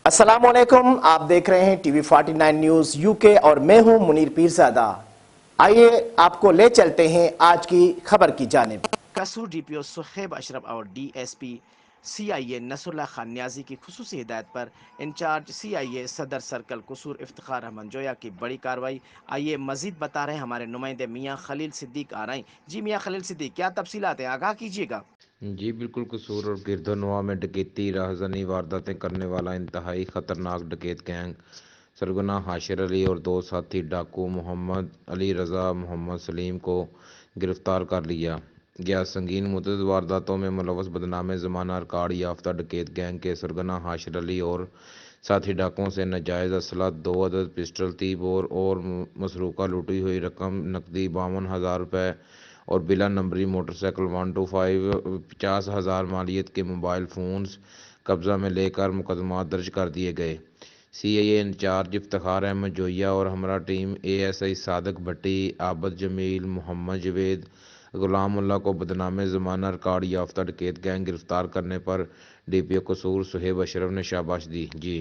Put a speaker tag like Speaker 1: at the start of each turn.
Speaker 1: अस्सलामुअलैकुम, आप देख रहे हैं टीवी 49 न्यूज यूके और मैं हूं मुनीर पीरजादा। आइए आपको ले चलते हैं आज की खबर की जानिब। कसूर डीपीओ सुहेब अशरफ और डीएसपी सीआईए नसरुल्लाह खान न्याजी की खुसूसी हिदायत पर इंचार्ज सीआईए सदर सर्कल कसूर इफ्तिखार अहमद जोया की बड़ी कार्रवाई। आइए मजीद बता रहे हैं हमारे नुमाइंदे मियाँ खलील सिद्दीक आ रहे हैं। जी मियाँ खलील सिद्दीक, क्या तफसीलात हैं, आगाह कीजिएगा।
Speaker 2: जी बिल्कुल। कसूर और गिरदोनवा में डकैती राहज़नी वारदातें करने वाला इंतहाई ख़तरनाक डकैत गैंग सरगना हाशिर अली और दो साथी डाकू मोहम्मद अली रज़ा मोहम्मद सलीम को गिरफ्तार कर लिया गया। संगीन मुतअद्दिद वारदातों में मुलव्वस बदनाम ज़माना रिकॉर्ड याफ्ता डकैत गैंग के सरगना हाशिर अली और साथी डाकुओं से नाजायज़ असला 2 अदद पिस्टल, 30 बोर और मसरूक़ा लूटी हुई रकम नकदी 52,000 रुपये और बिला नंबरी मोटरसाइकिल 125 50,000 मालियत के मोबाइल फ़ोन्स कब्ज़ा में लेकर मुकदमा दर्ज कर दिए गए। सीआईए इंचार्ज इफ्तिखार अहमद जोया और हमरा टीम एएसआई सादक भट्टी, आबद जमील, मोहम्मद जवेद, गुलाम उल्लाह को बदनाम ज़माना रिकॉर्ड याफ्ता डकैत गैंग गिरफ्तार करने पर डीपीओ कसूर सुहेब अशरफ ने शाबाश दी। जी।